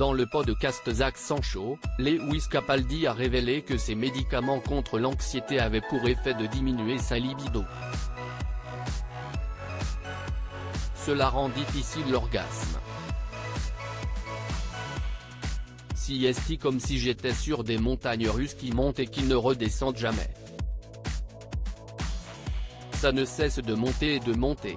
Dans le podcast Zach Sancho, Lewis Capaldi a révélé que ses médicaments contre l'anxiété avaient pour effet de diminuer sa libido. Cela rend difficile l'orgasme. Si comme si j'étais sur des montagnes russes qui montent et qui ne redescendent jamais. Ça ne cesse de monter et de monter.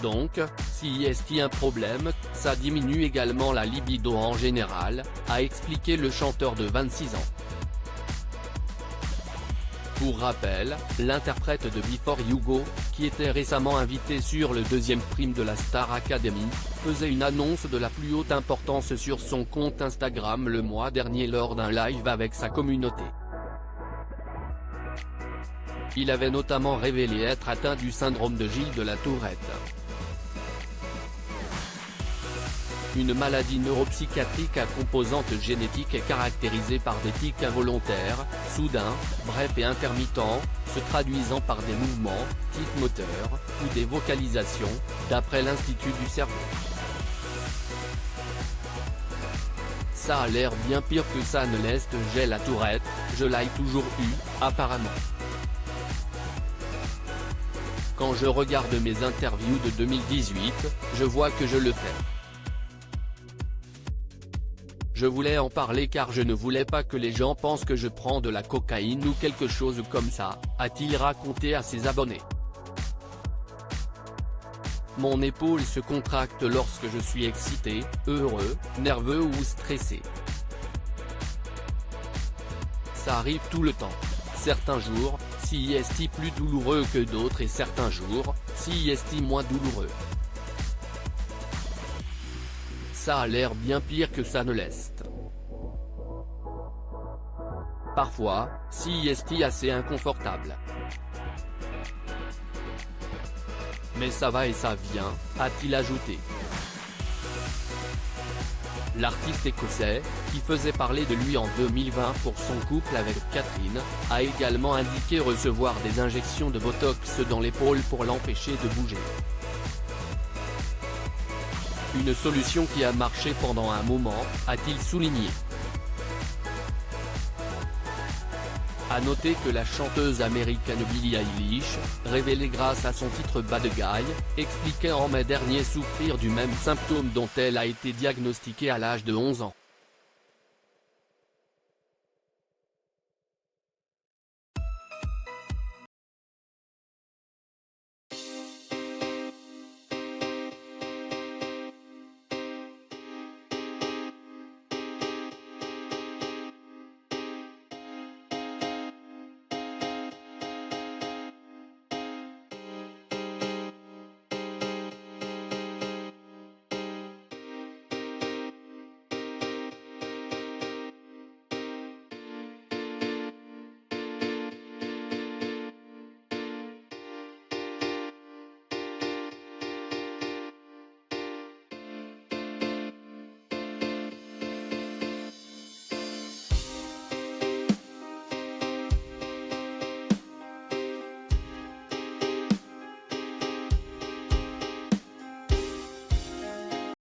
Donc, si est un problème, ça diminue également la libido en général, a expliqué le chanteur de 26 ans. Pour rappel, l'interprète de Before You Go, qui était récemment invité sur le deuxième prime de la Star Academy, faisait une annonce de la plus haute importance sur son compte Instagram le mois dernier lors d'un live avec sa communauté. Il avait notamment révélé être atteint du syndrome de Gilles de la Tourette. Une maladie neuropsychiatrique à composante génétique est caractérisée par des tics involontaires, soudains, brefs et intermittents, se traduisant par des mouvements, tics moteurs, ou des vocalisations, d'après l'Institut du cerveau. Ça a l'air bien pire que ça ne l'est. J'ai la Tourette, je l'ai toujours eu, apparemment. Quand je regarde mes interviews de 2018, je vois que je le fais. Je voulais en parler car je ne voulais pas que les gens pensent que je prends de la cocaïne ou quelque chose comme ça, a-t-il raconté à ses abonnés. Mon épaule se contracte lorsque je suis excité, heureux, nerveux ou stressé. Ça arrive tout le temps. Certains jours, si est plus douloureux que d'autres et certains jours, si est moins douloureux. Ça a l'air bien pire que ça ne l'est. Parfois, si est assez inconfortable. Mais ça va et ça vient, a-t-il ajouté. L'artiste écossais, qui faisait parler de lui en 2020 pour son couple avec Catherine, a également indiqué recevoir des injections de Botox dans l'épaule pour l'empêcher de bouger. Une solution qui a marché pendant un moment, a-t-il souligné. A noter que la chanteuse américaine Billie Eilish, révélée grâce à son titre Bad Guy, expliquait en mai dernier souffrir du même symptôme dont elle a été diagnostiquée à l'âge de 11 ans.